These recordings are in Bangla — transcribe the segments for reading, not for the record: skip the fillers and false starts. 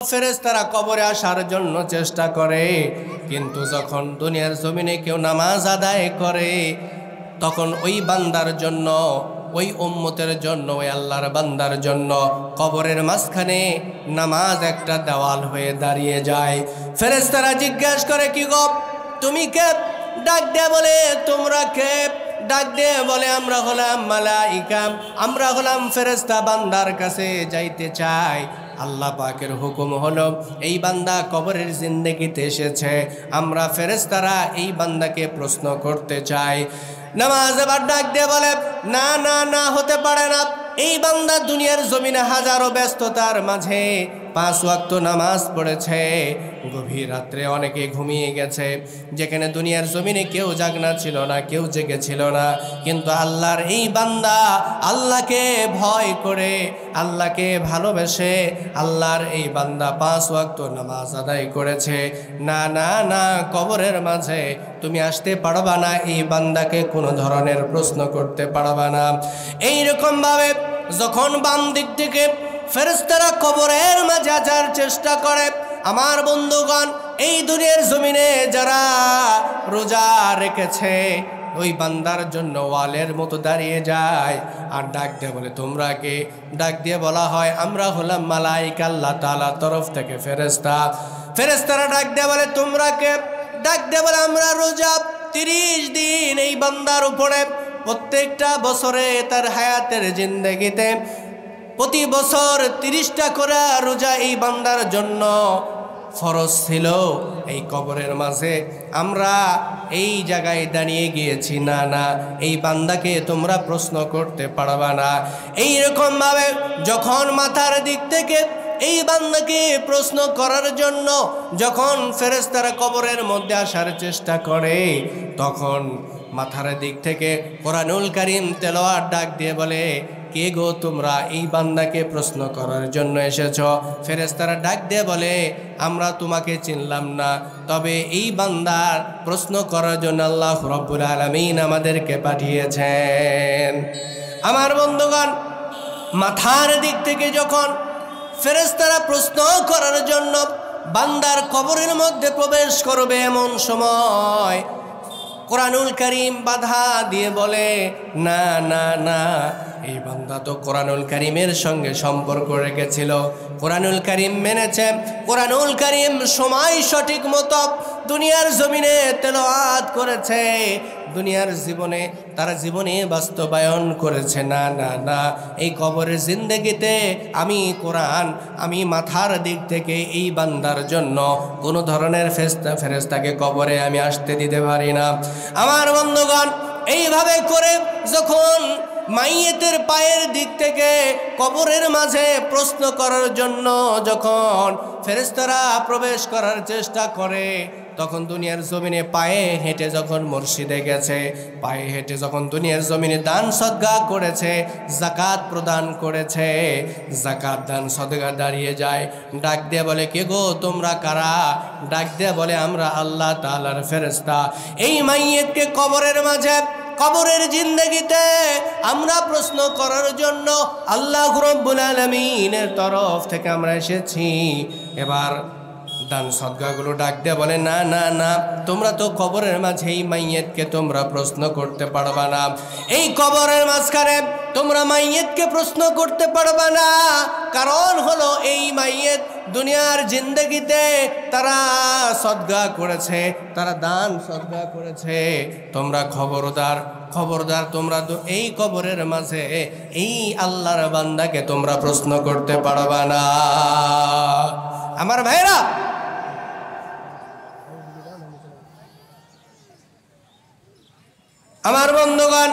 ফেরেশতারা কবরে আসার জন্য চেষ্টা করে, কিন্তু যখন দুনিয়ার জমিনে কেউ নামাজ আদায় করে তখন ওই বান্দার জন্য, ওই উম্মতের জন্য, ওই আল্লাহর বান্দার জন্য কবরের মাঝখানে নামাজ একটা দেওয়াল হয়ে দাঁড়িয়ে যায়। ফেরেশতারা জিজ্ঞাসা করে, কি গো তুমি কে? ডাক দেয়া বলে, তোমরা কে? ডাক দিয়ে বলে, আমরা হলাম মালাইকা, আমরা হলাম ফেরেশতা, বান্দার কাছে যাইতে চাই। আল্লাহ পাকের হুকুম হলো এই বান্দা কবরের জিন্দেগিতে এসেছে, আমরা ফেরেশতারা এই বান্দাকে প্রশ্ন করতে চাই। নামাজ আবার ডাক দিয়ে বলে, না না না, হতে পারে না। এই বান্দা দুনিয়ার জমিনে হাজারো ব্যস্ততার মাঝে 5 ওয়াক্ত নামাজ পড়েছে, গভীর রাত্রে অনেকে ঘুমিয়ে গেছে, যেখানে দুনিয়ার জমিনে কেউ জাগনা ছিল না, কেউ জেগে ছিল না, কিন্তু আল্লাহর এই বান্দা আল্লাহকে ভয় করে, আল্লাহকে ভালোবেসে আল্লাহর এই বান্দা 5 ওয়াক্ত নামাজ আদায় করেছে। না না না, কবরের মাঝে তুমি আসতে পারবা না, এই বান্দাকে কোনো ধরনের প্রশ্ন করতে পারবা না। এইরকমভাবে যখন বাম দিক থেকে ফেরেশতারা কবরের মাঝে আসার চেষ্টা করে, আমার বন্ধুগণ, এই দুনিয়ার জমিনে যারা রোজা রেখেছে ওই বান্দার জন্য ওয়ালের মতো দাঁড়িয়ে যায় আর ডাক দিয়ে বলে, তোমরা কে? ডাক দিয়ে বলা হয়, আমরা হলাম মালাইকা, আল্লাহ তাআলার তরফ থেকে ফেরেশতা। ফেরেশতারা ডাক দিয়ে বলে, তোমরা কে? ডাক দিয়ে বলে, আমরা রোজা 30 দিন এই বান্দার উপরে প্রত্যেকটা বছরে তার হায়াতের জিন্দেগিতে প্রতি বছর 30টা করে রোজা এই বান্দার জন্য ফরজ ছিল। এই কবরের মাঝে আমরা এই জায়গায় দাঁড়িয়ে গিয়েছি, না না, এই বান্দাকে তোমরা প্রশ্ন করতে পারবা না। এইরকমভাবে যখন মাথার দিক থেকে এই বান্দাকে প্রশ্ন করার জন্য যখন ফেরেশতারা কবরের মধ্যে আসার চেষ্টা করে, তখন মাথার দিক থেকে কোরআনুল কারীম তেলাওয়াত ডাক দিয়ে বলে, কে গো তোমরা এই বান্দাকে প্রশ্ন করার জন্য এসেছ? ফেরেশতারা ডাক দিয়ে বলে, আমরা তোমাকে চিনলাম না, তবে এই বান্দার প্রশ্ন করার জন্য আল্লাহ রাব্বুল আলামিন আমাদেরকে পাঠিয়েছেন। আমার বন্ধুগণ, মাথার দিক থেকে যখন ফেরেশতারা প্রশ্ন করার জন্য বান্দার কবরের মধ্যে প্রবেশ করবে, এমন সময় কোরআনুল কারীম বাধা দিয়ে বলে, না না না, এই বান্দা তো কোরআনুল কারীমের সঙ্গে সম্পর্ক রেখেছিল, কোরআনুল কারীম মেনেছে, কোরআনুল কারীম সময় সঠিক মতো দুনিয়ার জমিনে তেলাওয়াত করেছে, দুনিয়ার জীবনে তারা জীবনে বাস্তবায়ন করেছে। না না না, এই কবরের জিন্দেগিতে আমি কোরআন, আমি মাথার দিক থেকে এই বান্দার জন্য কোনো ধরনের ফেরেশতাকে কবরে আমি আসতে দিতে পারি না। আমার বন্ধুগণ, এইভাবে করে যখন মাইয়েতের পায়ের দিক থেকে কবরের মাঝে প্রশ্ন করার জন্য যখন ফেরেশতারা প্রবেশ করার চেষ্টা করে, তখন দুনিয়ার জমিনে পায়ে হেঁটে যখন মসজিদে গেছে, পায়ে হেঁটে যখন দুনিয়ার জমিনে দান সদকা করেছে, যাকাত প্রদান করেছে, যাকাত দান সদকা দাঁড়িয়ে যায়, ডাক দিয়ে বলে, কে গো তোমরা কারা? ডাক দিয়ে বলে, আমরা আল্লাহ তাআলার ফেরেশতা। এই মাইয়েতকে কবরের মাঝে, কবরের জিন্দেগিতে আমরা প্রশ্ন করার জন্য আল্লাহ রাব্বুল আলামিনের তরফ থেকে আমরা এসেছি। এবার দান সদকাগুলো ডাক দিয়ে বলে, না না না, তোমরা তো কবরের মাঝে এই মাইয়েতকে তোমরা প্রশ্ন করতে পারবা না, এই কবরের মাঝখানে তোমরা মাইয়েতকে প্রশ্ন করতে পারবা না। কারণ হলো এই মাইয়েত দুনিয়ার জিন্দেগিতে তারা সদকা করেছে, তারা দান সদকা করেছে। তোমরা খবরদার, খবরদার, তোমরা তো এই কবরের মাঝে এই আল্লাহর বান্দাকে তোমরা প্রশ্ন করতে পারবা না। আমার ভাইরা, আমার বন্ধুগণ,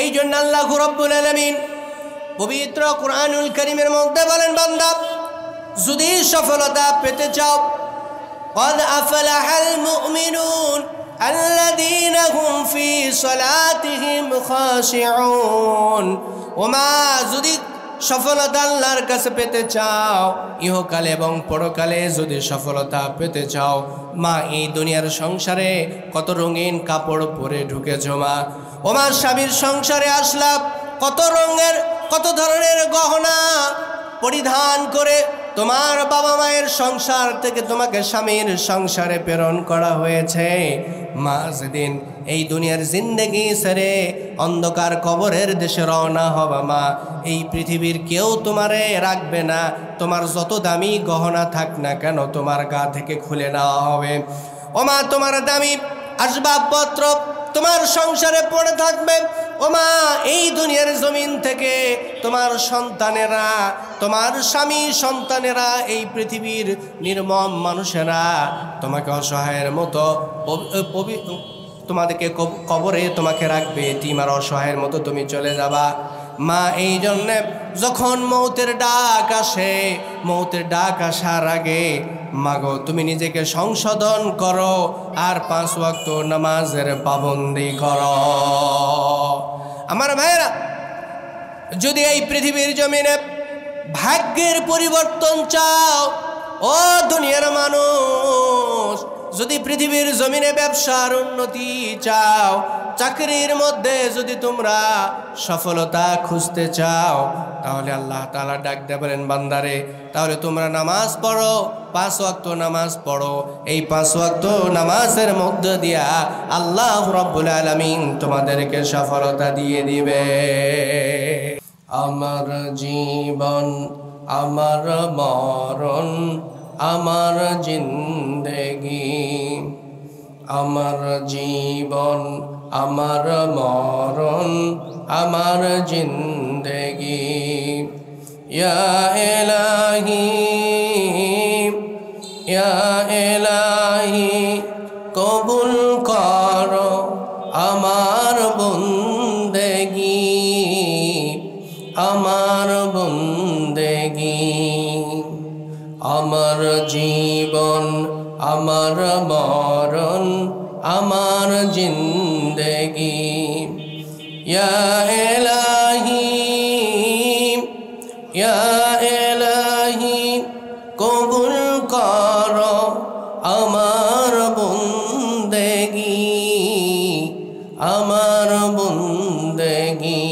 এই জন্য আল্লাহ রাব্বুল আলামিন পবিত্র কোরআনুল কারীমের মধ্যে বলেন, বান্দা যদি সফলতা পেতে চাও, قد أفلح المؤمنون الذين هم في صلاتهم خاشعون। ওমা, যদি সফলতা আল্লাহর কাছে পেতে চাও, ইহকালে এবং পরকালে যদি সফলতা পেতে চাও, মা এই দুনিয়ার সংসারে কত রঙিন কাপড় পরে ঢুকেছো মা, ওমা স্বামীর সংসারে আসলাম, কত রঙের কত ধরনের গহনা পরিধান করে তোমার বাবা মায়ের সংসার থেকে তোমাকে স্বামীর সংসারে প্রেরণ করা হয়েছে। মা যেদিন এই দুনিয়ার জিন্দেগি ছেড়ে অন্ধকার কবরের দেশে রওনা হবা মা, এই পৃথিবীর কেউ তোমারে রাখবে না। তোমার যত দামি গহনা থাক না কেন তোমার গা থেকে খুলে নেওয়া হবে। ও মা, তোমার দামি আসবাবপত্র তোমার সংসারে পড়ে থাকবে। ও মা, এই দুনিয়ার জমিন থেকে তোমার সন্তানেরা, তোমার স্বামী সন্তানেরা, এই পৃথিবীর নির্মম মানুষেরা তোমাকে অসহায়ের মতো তোমাদেরকে কবরে তোমাকে রাখবে, এতিম আর অসহায়ের মতো তুমি চলে যাবা। মা, এই জন্যে যখন মৌতের ডাক আসে, মৌতের ডাক আসার আগে মাগো তুমি নিজেকে সংশোধন করো আর 5 ওয়াক্ত নামাজের পাবন্দি করো। আমার ভাইরা, যদি এই পৃথিবীর জমিনে ভাগ্যের পরিবর্তন চাও, ও দুনিয়ার মানুষ, যদি পৃথিবীর জমিনে ব্যবসার উন্নতি চাও, চাকরির মধ্যে যদি তোমরা সফলতা খুঁজতে চাও, তাহলে আল্লাহ তাআলা ডাক দিয়ে বলেন, বান্দারে তাহলে তোমরা নামাজ পড়ো, 5 ওয়াক্ত নামাজ পড়ো। এই 5 ওয়াক্ত নামাজের মধ্য দিয়া আল্লাহ রাব্বুল আলামিন তোমাদেরকে সফলতা দিয়ে দিবে। আমার জীবন আমার মরণ আমার জিন্দেগি, আমার জীবন আমার মরণ আমার জিন্দেগি। ইয়া ইলাহি ইয়া ইলাহি কবুল করো আমার বন্দেগি, আমার বন্দেগি। আমার জীবন আমার মরণ আমার জিন্দেগি। ইয়া ইলাহি ইয়া ইলাহি কবুল করো আমার বন্দেগি, আমার বন্দেগি।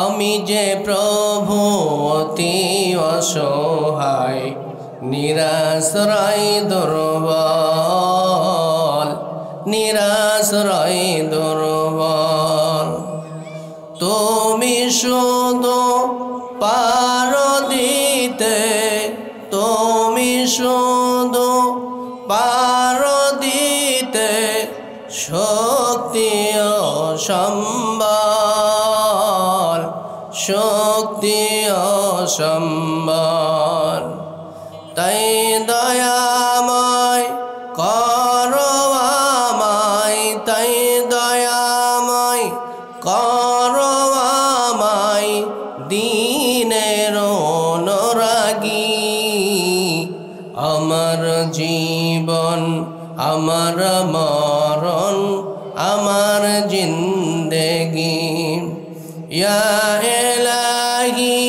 আমি যে প্রভু অতি অসহায়, নিরাশ্রয় দুর্বল, নিরাশ্রয় দুর্বল। তুমি শুধু পারো দিতে, তুমি শুধু পারো দিতে শক্তি ও সম্বল, শক্তি ও সম্বল। তাই দয়াময় করো আমায়, তাই দয়াময় করো আমায় দিনের অনুরাগী। আমার জীবন আমার মরণ আমার জিন্দেগি। ইয়া ইলাহি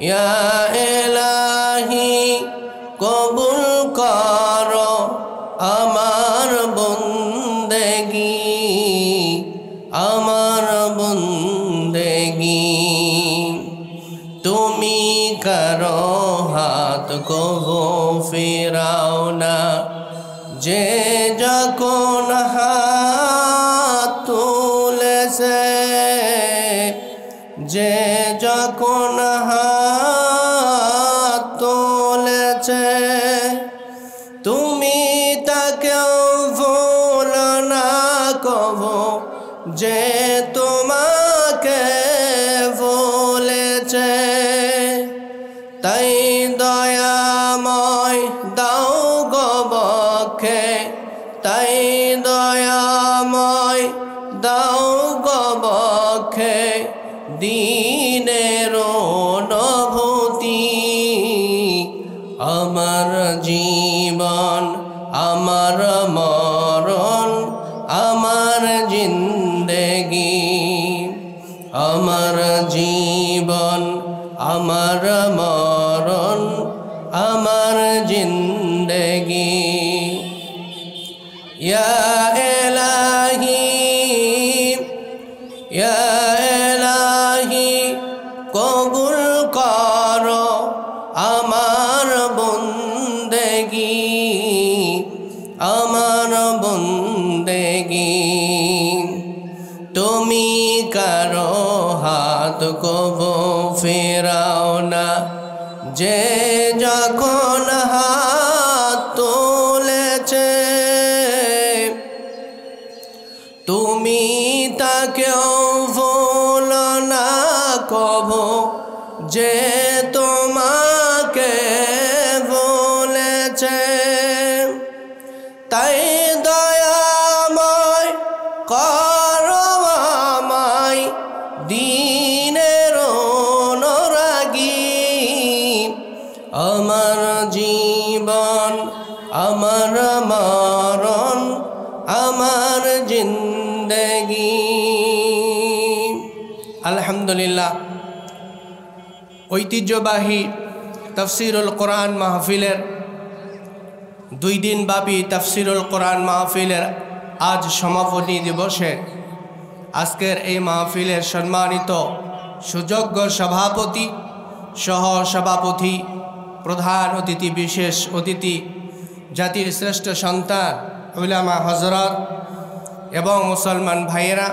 ইয়া ইলাহি কবুল করো আমার বন্দেগি, আমার বন্দেগি। তুমি কারো হাত কবু ফিরাও না, যে যখন হাত তুলেছে, যে যখন হাত তুলেছে, তুমি তাকেও ভুল না কবো, যে তোমাকে ভুলেছে। তাই দয়াময় দাও গো বক্ষে, তাই দয়াময় দাও গো বক্ষে দিনের অনুভূতি। আমার জীবন আমার মরণ আমার জিন্দেগি। আমার জীবন আমার মরণ আমার জিন্দেগি। ইয়া ইলাহি ইয়া ইলাহি কবুল করো আমার বন্দেগী, আমার বন্দেগী। তুমি কারো হাত কবু ফেরাও না, যে যখন হাত তুলেছে তুমি তাকেও ভুলো না কবু, যে তোমাকে বলেছে। তাই দয়াময় করো আমায় দিনের অনুরাগী, আমার জীবন আমার মরণ আমার জিন্দেগি। আলহামদুলিল্লাহ, ঐতিহ্যবাহী তাফসিরুল কোরআন মাহফিলের 2 দিন ব্যাপী তাফসিরুল কোরআন মাহফিলের আজ সমাপনী দিবসে আজকের এই মাহফিলের সম্মানিত সুযোগ্য সভাপতি, সহ সভাপতি, প্রধান অতিথি, বিশেষ অতিথি, জাতির শ্রেষ্ঠ সন্তান উলামা হযরত এবং মুসলমান ভাইয়েরা,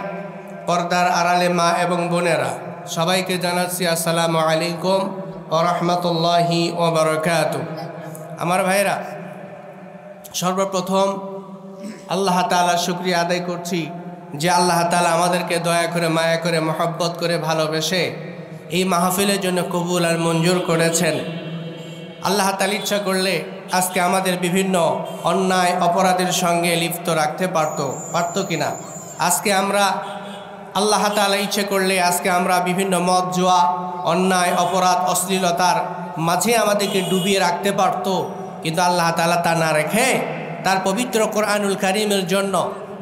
পর্দার আড়ালে মা এবং বোনেরা, সবাইকে জানাচ্ছি আসসালামু আলাইকুম ওয়া রাহমাতুল্লাহি ওয়া বারাকাতুহু। আমার ভাইয়েরা, সর্বপ্রথম আল্লাহ তাআলার শুকরিয়া আদায় করছি যে আল্লাহ তাআলা আমাদেরকে দয়া করে, মায়া করে, মহব্বত করে, ভালোবেসে এই মাহফিলের জন্য কবুল আর মঞ্জুর করেছেন। আল্লাহ তাআলা ইচ্ছা করলে আজকে আমাদের বিভিন্ন অন্যায় অপরাধের সঙ্গে লিপ্ত রাখতে পারত কিনা। আজকে আমরা আল্লাহ তাআলা ইচ্ছে করলে আজকে আমরা বিভিন্ন মদ, জুয়া, অন্যায় অপরাধ, অশ্লীলতার মাঝে আমাদেরকে ডুবিয়ে রাখতে পারত, কিন্তু আল্লাহ তাআলা তা না রেখে তার পবিত্র কোরআনুল কারীমের জন্য,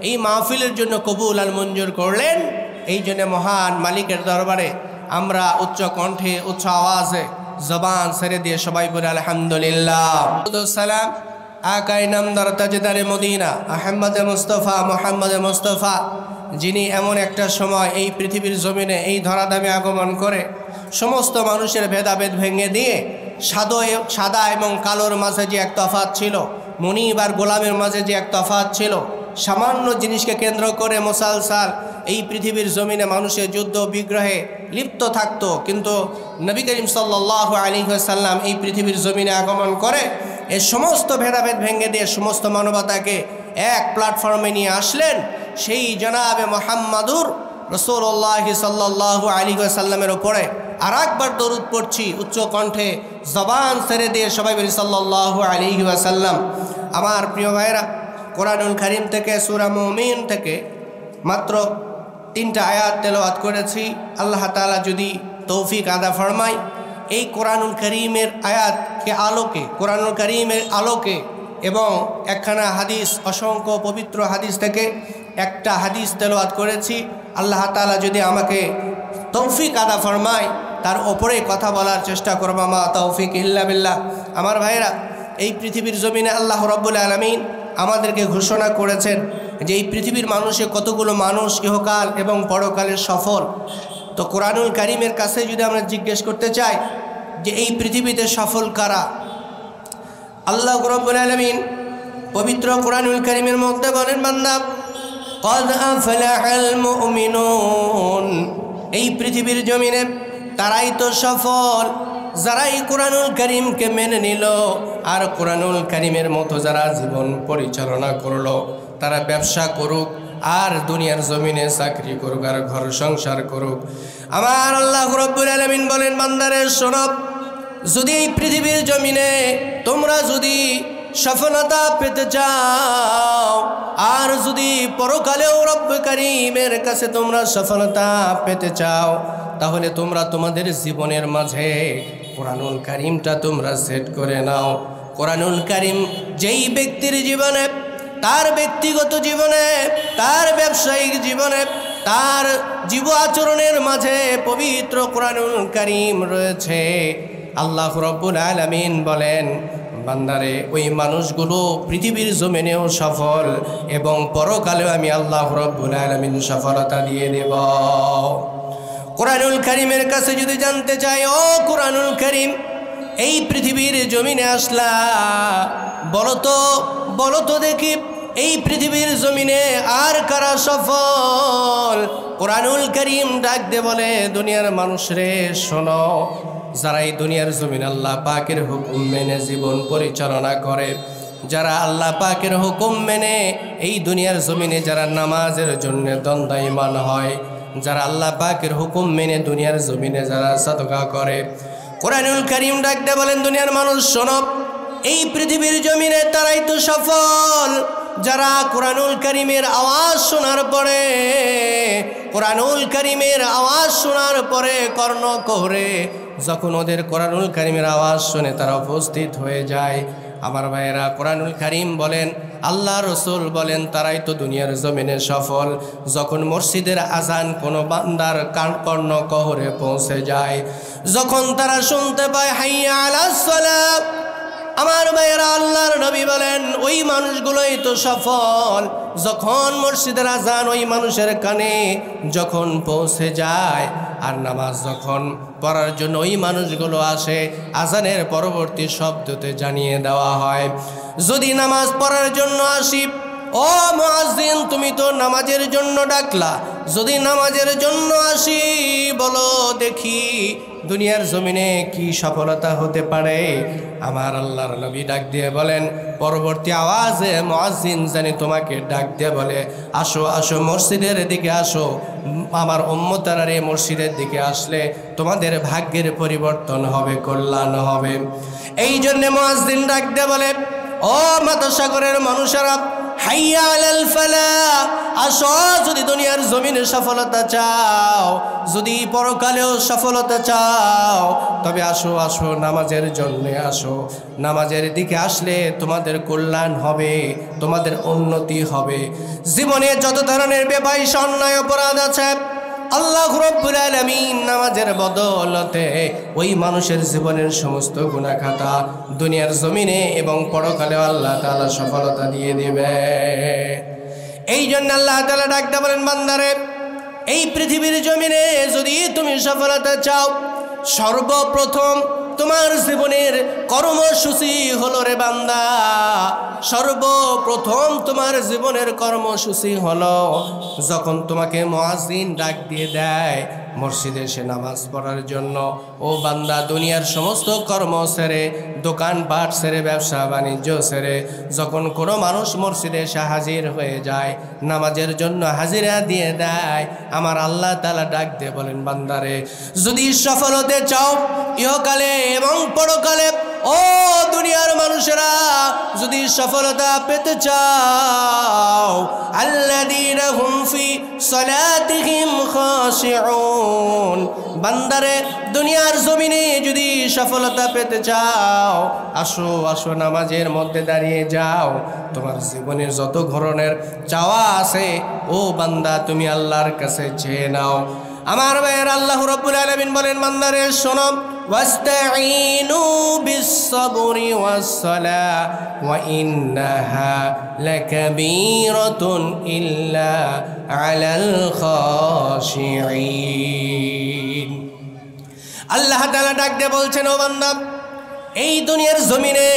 এই মাহফিলের জন্য কবুল আর মঞ্জুর করলেন। এই জন্য মহান মালিকের দরবারে আমরা উচ্চ কণ্ঠে, উচ্চ আওয়াজে জবান ছেড়ে দিয়ে সবাই বলে আলহামদুলিল্লাহ। সালাম আকায়ে নামদার তাজদারে মদিনা আহমদ মুস্তাফা, যিনি এমন একটা সময় এই পৃথিবীর জমিনে, এই ধরাধামে আগমন করে সমস্ত মানুষের ভেদাভেদ ভেঙে দিয়ে সাদা এবং কালোর মাঝে যে এক তফাৎ ছিল, মুনিব আর গোলামের মাঝে যে এক তফাৎ ছিল, সামান্য জিনিসকে কেন্দ্র করে মুসালসাল এই পৃথিবীর জমিনে মানুষের যুদ্ধ বিগ্রহে লিপ্ত থাকত, কিন্তু নবী করিম সাল্লাল্লাহু আলাইহি ওয়াসাল্লাম এই পৃথিবীর জমিনে আগমন করে এই সমস্ত ভেদাভেদ ভেঙে দিয়ে সমস্ত মানবতাকে এক প্ল্যাটফর্মে নিয়ে আসলেন। সেই জনাবে মুহাম্মাদুর রাসূলুল্লাহ সাল্লাল্লাহু আলাইহি ওয়াসাল্লামের উপরে আর একবার দরুদ পড়ছি উচ্চ কণ্ঠে, জবান ছেড়ে দিয়ে সবাই বলি সাল্লাল্লাহু আলাইহি ওয়াসাল্লাম। আমার প্রিয় ভাইরা, কোরআনুল কারীম থেকে সূরা মুমিন থেকে মাত্র 3টা আয়াত তেলাওয়াত করেছি। আল্লাহ তাআলা যদি তৌফিক আদা ফরমায়, এই কোরআনুল কারীমের আয়াতকে আলোকে, কোরআনুল কারীমের আলোকে এবং একখানা হাদিস, অসংখ্য পবিত্র হাদিস থেকে একটা হাদিস তেলাওয়াত করেছি। আল্লাহ তাআলা যদি আমাকে তৌফিক আদা ফরমায়, তার ওপরে কথা বলার চেষ্টা করব। মা তৌফিক ইল্লা বিল্লাহ। আমার ভাইরা, এই পৃথিবীর জমিনে আল্লাহ রাব্বুল আলামিন আমাদেরকে ঘোষণা করেছেন যে এই পৃথিবীর মানুষে কতগুলো মানুষ ইহকাল এবং পরকালের সফল। তো কোরআনুল কারীমের কাছে যদি আমরা জিজ্ঞেস করতে চাই যে এই পৃথিবীতে সফল কারা, আল্লাহ রাব্বুল আলামিন পবিত্র কোরআনুল কারীমের মধ্যে বলেন, বান্দা قد أفلح المؤمنون, এই পৃথিবীর জমিনে তারাই তো সফল যারাই কোরআনুল কারীমকে মেনে নিল আর কোরআনুল কারীমের মতো যারা জীবন পরিচালনা করলো। তারা ব্যবসা করুক আর দুনিয়ার জমিনে চাকরি করুক আর ঘর সংসার করুক। আমার আল্লাহ রাব্বুল আলামিন বলেন, বান্দারে শোনো, যদি এই পৃথিবীর জমিনে তোমরা যদি সফলতা পেতে চাও আর যদি পরকালেও রব্ব কারীমের কাছে তোমরা সফলতা পেতে চাও, তাহলে তোমরা তোমাদের জীবনের মাঝে কোরআনুল কারীমটা তোমরা সেট করে নাও। কোরআনুল কারীম যেই ব্যক্তির জীবনে, তার ব্যক্তিগত জীবনে, তার ব্যবসায়িক জীবনে, তার জীব আচরণের মাঝে পবিত্র কোরআনুল কারীম রয়েছে, আল্লাহ রাব্বুল আলামিন বলেন, বান্দারে ওই মানুষগুলো পৃথিবীর জমিনেও সফল এবং পরকালেও আমি আল্লাহ রাব্বুল আলামিন সফলতা দিয়ে দেব। কোরআনুল কারীমের কাছে যদি জানতে চাই, ও কোরআনুল কারীম, এই পৃথিবীর জমিনে আসলা, বলো তো দেখি, এই পৃথিবীর জমিনে আর কারা সফল? কোরআনুল কারীম ডাক দে বলে, দুনিয়ার মানুষরে শোনো, যারা এই দুনিয়ার জমিন আল্লাহ পাকের হুকুম মেনে জীবন পরিচালনা করে, যারা আল্লাহ পাকের হুকুম মেনে এই দুনিয়ার জমিনে যারা নামাজের জন্য দণ্ডায়মান হয়, যারা আল্লাহ পাকের হুকুম মেনে দুনিয়ার জমিনে যারা সাদকা করে, কোরআনুল কারীম ডাক দে বলেন, দুনিয়ার মানুষ শোনো, এই পৃথিবীর জমিনে তারাই তো সফল যারা কোরআনুল কারীমের আওয়াজ শোনার পরে, কোরআনুল কারীমের আওয়াজ শোনার পরে কর্ণকুহরে যখন ওদের কোরআনুল কারীমের আওয়াজ শুনে তারা উপস্থিত হয়ে যায়। আমার ভাইয়েরা, কোরআনুল কারীম বলেন, আল্লাহ রসুল বলেন, তারাই তো দুনিয়ার জমিনে সফল যখন মসজিদের আজান কোনো বান্দার কর্ণকুহরে পৌঁছে যায়, যখন তারা শুনতে পায় হাইয়া আলাস সালাত। আমার ভাইয়েরা, আল্লাহর নবী বলেন, ওই মানুষগুলোই তো সফল যখন মসজিদের আজান ওই মানুষের কানে যখন পৌঁছে যায়, আর নামাজ যখন পড়ার জন্য ওই মানুষগুলো আসে, আজানের পরবর্তী শব্দতে জানিয়ে দেওয়া হয়, যদি নামাজ পড়ার জন্য আসি, ও মুয়াজ্জিন, তুমি তো নামাজের জন্য ডাকলা, যদি নামাজের জন্য আসি, বলো দেখি দুনিয়ার জমিনে কি সফলতা হতে পারে? আমার আল্লাহর নবী ডাক দিয়ে বলেন, পরবর্তী আওয়াজে মুয়াজ্জিন জানি তোমাকে ডাক দিয়ে বলে, আসো আসো মসজিদের দিকে আসো, আমার উম্মতেরা রে, মসজিদের দিকে আসলে তোমাদের ভাগ্যের পরিবর্তন হবে, কল্যাণ হবে। এই জন্যে মুয়াজ্জিন ডাক দিয়ে বলে, ও মাতসাগরের মানুষেরা, হাইয়া আলাল ফালাহ, আসো, যদি দুনিয়ার জমিনে সফলতা চাও, যদি পরকালেও সফলতা চাও, তবে আসো আসো নামাজের জন্য আসো। নামাজের দিকে আসলে তোমাদের কল্যাণ হবে, তোমাদের উন্নতি হবে। জীবনে যত ধরনের বেপরোয়া অন্যায় অপরাধ আছে, আল্লাহ রাব্বুল আলামিন নামাজের বদৌলতে ওই মানুষের জীবনের সমস্ত গুনাহ খাতা দুনিয়ার জমিনে এবং পরকালে আল্লাহ তাআলা সফলতা দিয়ে দিবে। এই জন্য আল্লাহ তাআলা ডাকতে বলেন, বান্দারে, এই পৃথিবীর জমিনে যদি তুমি সফলতা চাও, সর্বপ্রথম তোমার জীবনের কর্মসূচি হলো রে বান্দা, সর্বপ্রথম তোমার জীবনের কর্মসূচি হলো, যখন তোমাকে মুয়াজ্জিন ডাক দিয়ে দেয় মসজিদে এসে নামাজ পড়ার জন্য, ও বান্দা, দুনিয়ার সমস্ত কর্ম ছেড়ে, দোকানপাট ছেড়ে, ব্যবসা বাণিজ্য ছেড়ে যখন কোনো মানুষ মসজিদে এসে হাজির হয়ে যায়, নামাজের জন্য হাজিরা দিয়ে দেয়, আমার আল্লাহ তাআলা ডাক দিয়ে বলেন, বান্দারে, যদি সফল হতে চাও ইহকালে এবং পরকালে, ও দুনিয়ার মানুষেরা, যদি সফলতা পেতে চাও, আল্লাযীনা হুম ফি সালাতিহিম খাশিউন, বান্দারে, দুনিয়ার জমিনে যদি সফলতা পেতে চাও, আসো আসো নামাজের মধ্যে দাঁড়িয়ে যাও। তোমার জীবনের যত ধরনের চাওয়া আছে, ও বান্দা, তুমি আল্লাহর কাছে চেয়ে নাও। আমার ভাইয়ের, আল্লাহ রাব্বুল আলামিন বলেন, বান্দারে শোনো, ওয়াস্তাঈনু বিস-সাবরি ওয়াস-সালাহ ওয়া ইন্নাহা লাকাবীরাতুন ইল্লা আলাল খাশিঈন। আল্লাহ তাআলা ডাক দিয়ে বলছেন, ও বান্দা, এই দুনিয়ার জমিনে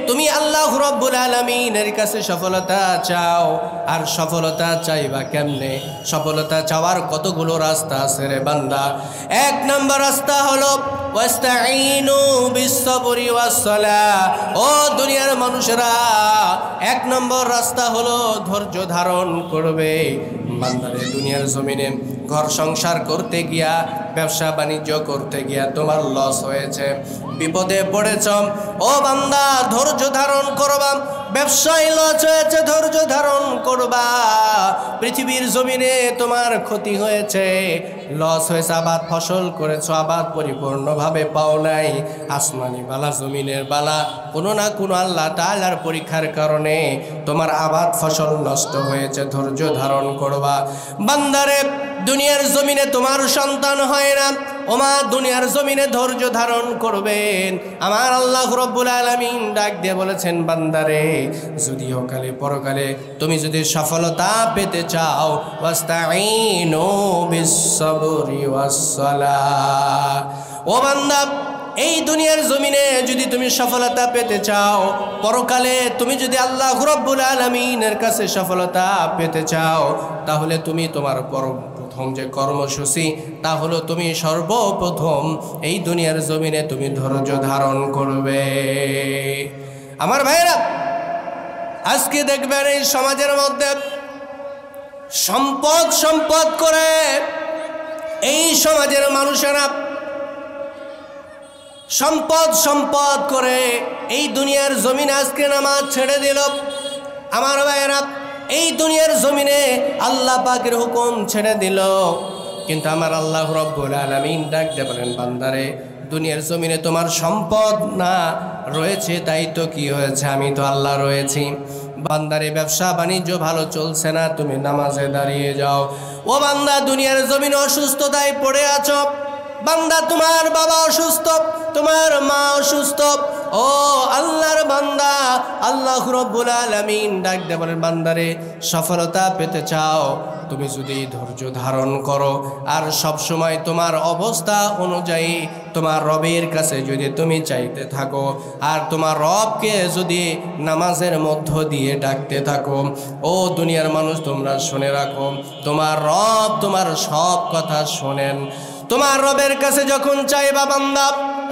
তুমি আল্লাহ রাব্বুল আলামিনের কাছে সফলতা চাও, আর সফলতা চাইবা কেমনে? সফলতা চাওয়ার কতগুলো রাস্তা আছে রে বান্দা। এক নম্বর রাস্তা হলো ওয়াস্তাঈনু বিস-সাবরি ওয়াস-সালাহ। ও দুনিয়ার মানুষেরা, এক নম্বর রাস্তা হলো ধৈর্য ধারণ করবে। বান্দারে, দুনিয়ার জমিনে ঘর সংসার করতে গিয়া, ব্যবসা বাণিজ্য করতে গিয়া তোমার লস হয়েছে, বিপদে পড়েছ, ও বান্দা, ধৈর্য ধারণ করবা। ব্যবসায় লস হয়েছে, ধৈর্য ধারণ করবা। পৃথিবীর জমিনে তোমার ক্ষতি হয়েছে, লস হয়েছে, আবাদ ফসল করেছ, আবাদ পরিপূর্ণভাবে পাও নাই, আসমানি বালা জমিনের বালা, কোনো না কোনো আল্লাহ তাআলার পরীক্ষার কারণে তোমার আবাদ ফসল নষ্ট হয়েছে, ধৈর্য ধারণ করবা। বান্দারে, দুনিয়ার জমিনে তোমার সন্তান হয় না, ও মা দুনিয়ার জমিনে ধৈর্য ধারণ করবেন। আমার আল্লাহ রাব্বুল আলামিন ডাক দিয়ে বলেছেন, বান্দারে যদি ইহকালে পরকালে তুমি যদি সফলতা পেতে চাও, ওয়াস্তাঈনু বিস-সাবরি ওয়াস-সালাহ। ও বান্দা, এই দুনিয়ার জমিনে যদি তুমি সফলতা পেতে চাও, পরকালে তুমি যদি আল্লাহ রাব্বুল আলামিনের কাছে সফলতা পেতে চাও, তাহলে তুমি তোমার প্রথম যে কর্মসূচি তা হলো তুমি সর্বপ্রথম এই দুনিয়ার জমিনে তুমি ধৈর্য ধারণ করবে। আমার ভাইরা, আজকে দেখবেন এই সমাজের মধ্যে সম্পদ সম্পদ করে এই সমাজের মানুষেরা সম্পদ সম্পদ করে এই দুনিয়ার জমিনে আজকে নামাজ ছেড়ে দিল। আমার ভাইয়েরা, এই দুনিয়ার জমিনে আল্লাহ পাকের হুকুম ছেড়ে দিল, কিন্তু আমার আল্লাহ রাব্বুল আলামিন ডাক দিয়ে বলেন, বান্দারে দুনিয়ার জমিনে তোমার সম্পদ না রয়েছে তাই তো কি হয়েছে, আমি তো আল্লাহ রয়েছি। বান্দারে ব্যবসা বাণিজ্য ভালো চলছে না, তুমি নামাজে দাঁড়িয়ে যাও। ও বান্দা দুনিয়ার জমিনে অসুস্থতায় পড়ে আছো, বান্দা তোমার বাবা অসুস্থ, তোমার মা অসুস্থ, ও আল্লাহর বান্দা আল্লাহ রাব্বুল আলামিন ডাক দিয়ে বলেন, বান্দারে সফলতা পেতে চাও, তুমি যদি ধৈর্য ধারণ করো আর সব সময় তোমার অবস্থা অনুযায়ী তোমার রবের কাছে যদি তুমি চাইতে থাকো আর তোমার রবকে যদি নামাজের মধ্য দিয়ে ডাকতে থাকো, ও দুনিয়ার মানুষ তোমরা শুনে রাখো, তোমার রব তোমার সব কথা শোনেন। তোমার রবের কাছে যখন চাইবা বান্দা,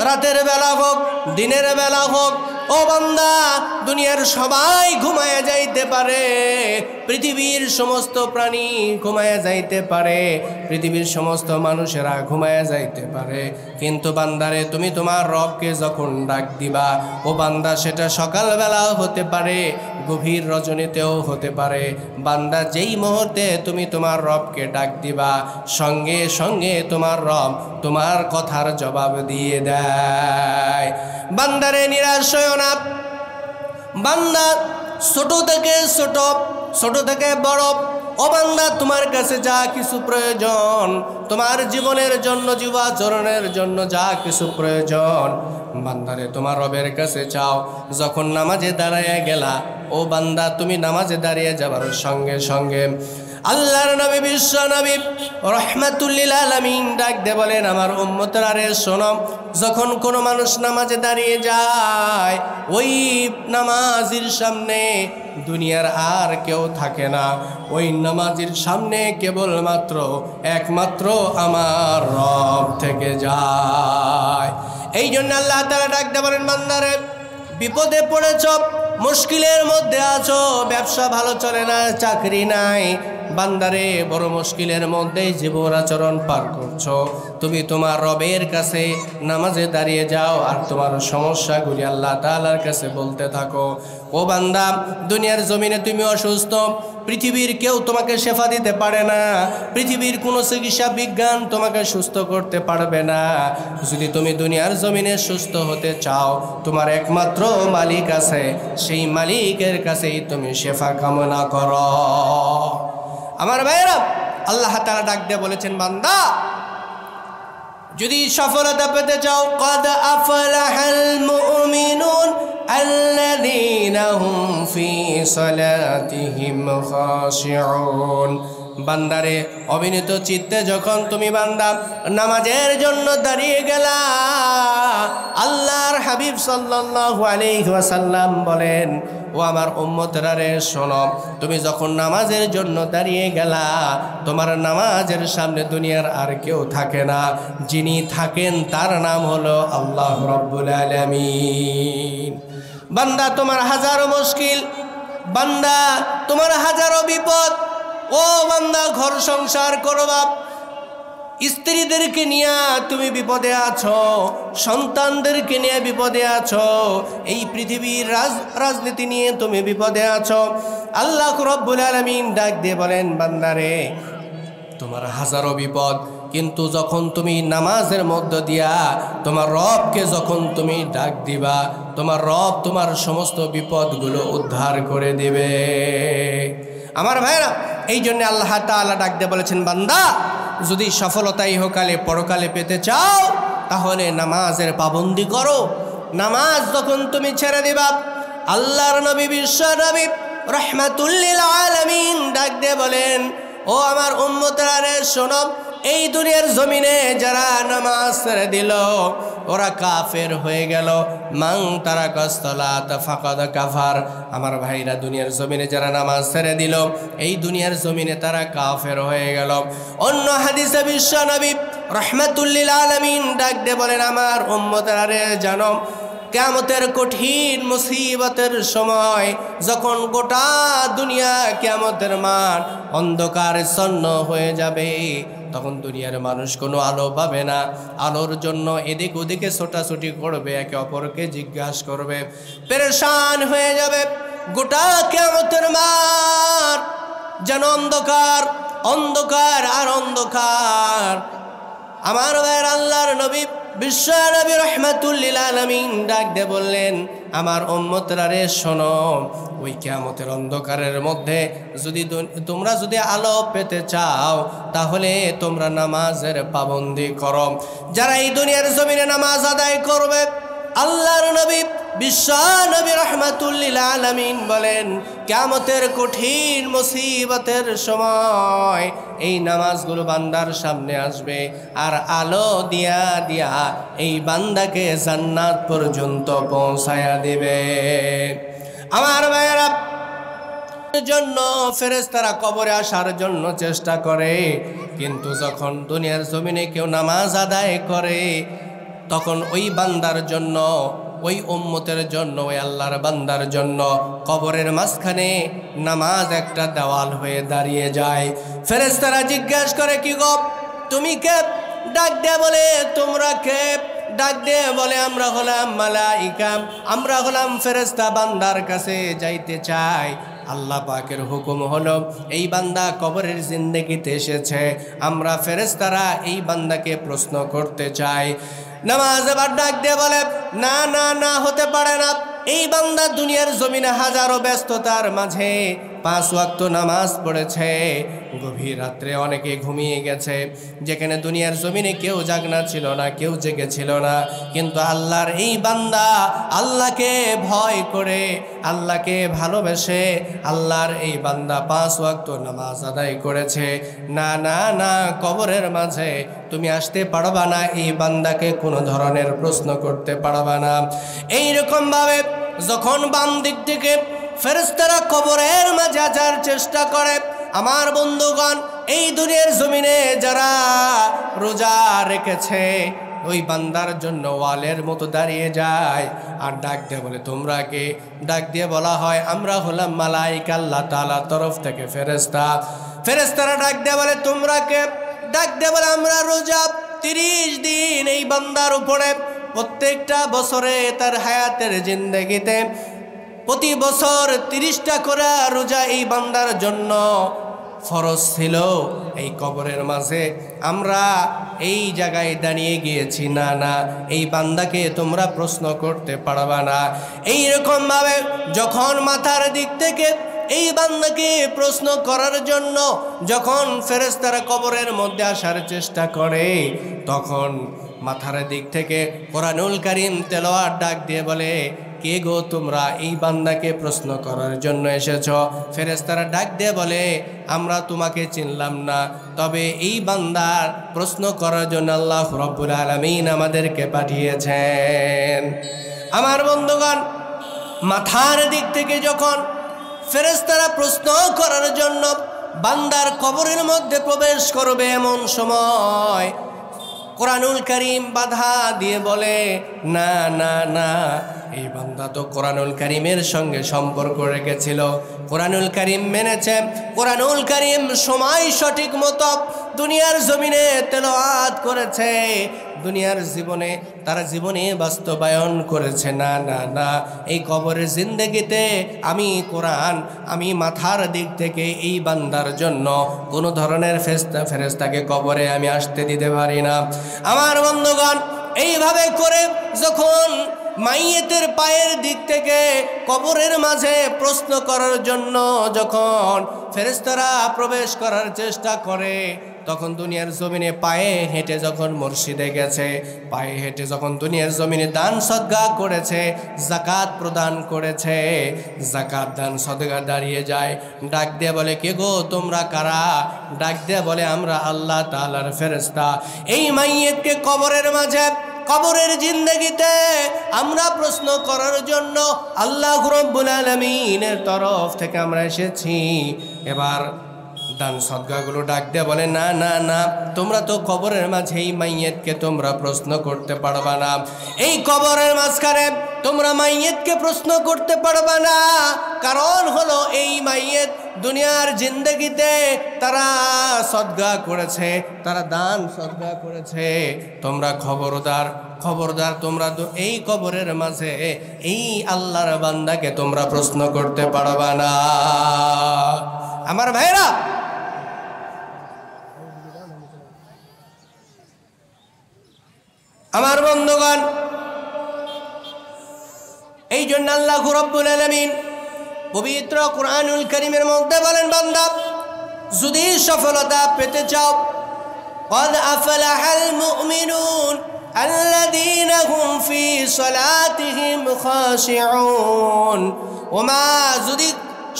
রাতের বেলা হোক দিনের বেলা হোক, ও বান্দা দুনিয়ার সবাই ঘুমায়া যাইতে পারে, পৃথিবীর সমস্ত প্রাণী ঘুমায়া যাইতে পারে, পৃথিবীর সমস্ত মানুষেরা ঘুমায়া যাইতে পারে, কিন্তু বান্দারে তুমি তোমার রবকে যখন ডাক দিবা, ও বান্দা সেটা সকালবেলাও হতে পারে, গভীর রজনীতেও হতে পারে, বান্দা যেই মুহূর্তে তুমি তোমার রবকে ডাক দিবা, সঙ্গে সঙ্গে তোমার রব তোমার কথার জবাব দিয়ে দেয়। বান্দারে নিরাশ হয়ো না, বান্দা ছোট থেকে ছোট, ছোট থেকে বড়, ও বান্দা তোমার কাছে যা কিছু প্রয়োজন, তোমার জীবনের জন্য জীবাচরণের জন্য যা কিছু প্রয়োজন, বান্দারে তোমার রবের কাছে চাও। যখন নামাজে দাঁড়ায় গেলা, ও বান্দা তুমি নামাজে দাঁড়িয়ে যাবার সঙ্গে সঙ্গে আল্লাহর নবী বিশ্ব নবী রাহমাতুল লিল আলামিন ডাক দিয়ে বলেন, আমার উম্মতরা রে শোনো, যখন কোনো মানুষ নামাজে দাঁড়িয়ে যায়, ওই নামাজির সামনে দুনিয়ার আর কেউ থাকে না, ওই নামাজির সামনে কেবলমাত্র একমাত্র আমার রব থেকে যায়। এই জন্য আল্লাহ তাআলা ডাক দিয়ে বলেন, বান্দারে বিপদে পড়েছ, মুশকিলের মধ্যে আছো, ব্যবসা ভালো চলে না, চাকরি নাই, বান্দারে বড় মুশকিলের মধ্যে জীবন আচরণ পার করছো, তুমি তোমার রবের কাছে নামাজে দাঁড়িয়ে যাও আর তোমার সমস্যাগুলি আল্লাহ তাআলার কাছে বলতে থাকো। ও বান্দা দুনিয়ার জমিনে তুমি অসুস্থ, পৃথিবীর কেউ তোমাকে শেফা দিতে পারে না, পৃথিবীর কোনো চিকিৎসা বিজ্ঞান তোমাকে সুস্থ করতে পারবে না। যদি তুমি দুনিয়ার জমিনে সুস্থ হতে চাও, তোমার একমাত্র মালিক আছে, সেই মালিকের কাছেই তুমি শেফা কামনা করো। আমার ভাইরা, আল্লাহ তাআলা ডাক দিয়ে বলেছেন, বান্দা যদি সফলতা পেতে চাও, قد أفلح المؤمنون الذين هم في صلاتهم خاشعون। বান্দারে অবিনীত চিত্তে যখন তুমি বান্দা নামাজের জন্য দাঁড়িয়ে গেলা, আল্লাহর হাবিব সাল্লাল্লাহু আলাইহি ওয়াসাল্লাম বলেন, ও আমার উম্মতরা রে শোনো, তুমি যখন নামাজের জন্য দাঁড়িয়ে গেলা, তোমার নামাজের সামনে দুনিয়ার আর কেউ থাকে না, যিনি থাকেন তার নাম হলো আল্লাহ রাব্বুল আলামিন। বান্দা তোমার হাজারো মুশকিল, বান্দা তোমার হাজারো বিপদ, ও বান্দা ঘর সংসার করবা, স্ত্রীদেরকে নিয়ে তুমি বিপদে আছো, সন্তানদেরকে নিয়ে বিপদে আছো, এই পৃথিবীর রাজনীতি নিয়ে তুমি বিপদে আছো। আল্লাহ রাব্বুল আলামিন ডাক দিয়ে বলেন, বান্দারে তোমার হাজারো বিপদ, কিন্তু যখন তুমি নামাজের মধ্য দিয়া তোমার রবকে যখন তুমি ডাক দিবা, তোমার রব তোমার সমস্ত বিপদগুলো উদ্ধার করে দেবে। আমার ভাইরা, এই জন্য আল্লাহ তাআলা ডাক দিয়ে বলেছেন, বান্দা যদি সফলতা ইহকালে পরকালে পেতে চাও তাহলে নামাজের পাবন্দি করো। নামাজ যখন তুমি ছেড়ে দিবা, আল্লাহর নবী বিশ্ব নবী রাহমাতুল লিল আলামিন ডাক দিয়ে বলেন, ও আমার উম্মতরা রে শোনো, এই দুনিয়ার জমিনে যারা নামাজ ছেড়ে দিল ওরা কাফের হয়ে গেল। মান তারাকাস সালাত ফাকাদ কাফার। আমার ভাইরা, দুনিয়ার জমিনে যারা নামাজ ছেড়ে দিল এই দুনিয়ার জমিনে তারা কাফের হয়ে গেল। অন্য হাদিসে বিশ্ব নবী রাহমাতুল লিল আলামিন ডাক দিয়ে বলেন, আমার উম্মতরা রে জানো, কিয়ামতের কঠিন মুসিবতের সময় যখন গোটা দুনিয়া কিয়ামতের মাঠ অন্ধকারাচ্ছন্ন হয়ে যাবে, তখন দুনিয়ার মানুষ কোনো আলো পাবে না। আলোর জন্য এদিক ওদিকে ছোটাছুটি করবে, একে অপরকে জিজ্ঞাসা করবে, পেরেশান হয়ে যাবে। গোটা কিয়ামতের মাঠ যেন অন্ধকার, অন্ধকার আর অন্ধকার। আমার ভাইয়ের, আল্লাহর নবী বিশ্ব নবী রাহমাতুল লিল আলামিন ডাক দিয়ে বললেন, আমার উম্মতরা রে শোনো, ওই কিয়ামতের অন্ধকারের মধ্যে তোমরা যদি আলো পেতে চাও তাহলে তোমরা নামাজের পাবন্দি করো। যারা এই দুনিয়ার জমিনে নামাজ আদায় করবে, আল্লাহর নবী বিশ্ব নবী রাহমাতুল লিল আলামিন বলেন, কিয়ামতের কঠিন মুসিবতের সময় এই নামাজগুলো বান্দার সামনে আসবে আর আলো দিয়া দিয়া এই বান্দাকে জান্নাত পর্যন্ত পৌঁছায়া দিবে। আমার ভাইয়েরা, জন্য ফেরেশতারা কবরে আসার জন্য চেষ্টা করে, কিন্তু যখন দুনিয়ার জমিনে কেউ নামাজ আদায় করে তখন ওই বান্দার জন্য, ওই উম্মতের জন্য, ওই আল্লাহর বান্দার জন্য কবরের মাঝখানে নামাজ একটা দেওয়াল হয়ে দাঁড়িয়ে যায়। ফেরেশতারা জিজ্ঞাসা করে, কি গো তুমি কে? ডাক দিয়ে বলে, তোমরা কে? ডাক দিয়ে বলে, আমরা হলাম মালাইকা, আমরা হলাম ফেরেশতা, বান্দার কাছে যাইতে চাই। আল্লাহ পাকের হুকুম হলো এই বান্দা কবরের জিন্দেগিতে এসেছে, আমরা ফেরেশতারা এই বান্দাকে প্রশ্ন করতে চাই। নামাজ আবার ডাক দিয়ে বলে, না না না, হতে পারে না। এই বান্দা দুনিয়ার জমিনে হাজারো ব্যস্ততার মাঝে 5 ওয়াক্ত নামাজ পড়েছে, গভীর রাত্রে অনেকে ঘুমিয়ে গেছে, যেখানে দুনিয়ার জমিনে কেউ জাগনা ছিল না, কেউ জেগে ছিল না, কিন্তু আল্লাহর এই বান্দা আল্লাহকে ভয় করে, আল্লাহকে ভালোবেসে আল্লাহর এই বান্দা 5 ওয়াক্ত নামাজ আদায় করেছে। না না না, কবরের মাঝে তুমি আসতে পারবা না, এই বান্দাকে কোনো ধরনের প্রশ্ন করতে পারবা না। এইরকম ভাবে যখন বাম দিক থেকে ফেরেশতারা কবরের মাঝে আসার চেষ্টা করে, আমার বন্ধুগণ, এই দুনিয়ার জমিনে যারা রোজা রেখেছে ওই বান্দার জন্য ওয়ালের মতো দাঁড়িয়ে যায় আর ডাক দিয়ে বলে, তোমরা কে? ডাক দিয়ে বলা হয়, আমরা হলাম মালাইকা, আল্লাহ তাআলার তরফ থেকে ফেরেশতা। ফেরেশতারা ডাক দিয়ে বলে, তোমরা কে? ডাক দিয়ে বলে, আমরা রোজা 30 দিন এই বান্দার উপরে প্রত্যেকটা বছরে তার হায়াতের জিন্দেগিতে প্রতি বছর 30টা করে রোজা এই বান্দার জন্য ফরজ ছিল। এই কবরের মাঝে আমরা এই জায়গায় দাঁড়িয়ে গিয়েছি, না না, এই বান্দাকে তোমরা প্রশ্ন করতে পারবা না। এইরকম ভাবে যখন মাথার দিক থেকে এই বান্দাকে প্রশ্ন করার জন্য যখন ফেরেশতারা কবরের মধ্যে আসার চেষ্টা করে, তখন মাথার দিক থেকে কোরআনুল কারীম তেলাওয়াত ডাক দিয়ে বলে, কে গো তোমরা এই বান্দাকে প্রশ্ন করার জন্য এসেছ? ফেরেশতারা ডাক দিয়ে বলে, আমরা তোমাকে চিনলাম না, তবে এই বান্দার প্রশ্ন করার জন্য আল্লাহ রাব্বুল আলামিন আমাদেরকে পাঠিয়েছেন। আমার বন্ধুগণ, মাথার দিক থেকে যখন ফেরেশতারা প্রশ্ন করার জন্য বান্দার কবরের মধ্যে প্রবেশ করবে, এমন সময় কোরআনুল কারীম বাধা দিয়ে বলে, না না না, এই বান্দা তো কোরআনুল কারীমের সঙ্গে সম্পর্ক রেখেছিল, কোরআনুল কারীম মেনেছে, কোরআনুল কারীম সময় সঠিক মতো দুনিয়ার জমিনে তেলাওয়াত করেছে, দুনিয়ার জীবনে তারা জীবনে বাস্তবায়ন করেছে। না না না, এই কবরের জিন্দেগিতে আমি কোরআন, আমি মাথার দিক থেকে এই বান্দার জন্য কোনো ধরনের ফেরেশতাকে কবরে আমি আসতে দিতে পারি না। আমার বন্ধুগণ, এইভাবে করে যখন মাইয়েতের পায়ের দিক থেকে কবরের মাঝে প্রশ্ন করার জন্য যখন ফেরেশতারা প্রবেশ করার চেষ্টা করে, তখন দুনিয়ার জমিনে পায়ে হেঁটে যখন মসজিদে গেছে, পায়ে হেঁটে যখন দুনিয়ার জমিনে দান সদকা করেছে, যাকাত প্রদান করেছে, যাকাত দান সদকা দাঁড়িয়ে যায়, ডাক দিয়ে বলে কে গো তোমরা কারা? ডাক দিয়ে বলে আমরা আল্লাহ তাআলার ফেরেশতা। এই মাইয়িতকে কবরের মাঝে, কবরের জিন্দেগিতে আমরা প্রশ্ন করার জন্য আল্লাহ রাব্বুল আলামিনের তরফ থেকে আমরা এসেছি। এবার দান সদকাগুলো ডাক দিয়ে বলে না না না, তোমরা তো কবরের মাঝে এই মাইয়িতকে তোমরা প্রশ্ন করতে পারবা না, এই কবরের মাঝখানে তোমরা মাইয়িতকে প্রশ্ন করতে পারবা না। কারণ হলো এই মাইয়িত দুনিয়ার জিন্দেগিতে তারা সদকা করেছে, তারা দান সদকা করেছে। তোমরা খবরদার খবরদার, তোমরা তো এই কবরের মাঝে এই আল্লাহর বান্দাকে তোমরা প্রশ্ন করতে পারবা না। আমার ভাইরা, আমার বন্ধুগণ, এই জন্য আল্লাহ রাব্বুল আলামিন পবিত্র কুরআনুল কারীমের মধ্যে বলেন, বান্দা যদি সফলতা পেতে চাও, قد أفلح المؤمنون الذين هم في صلاتهم خاشعون। ওমা, যদি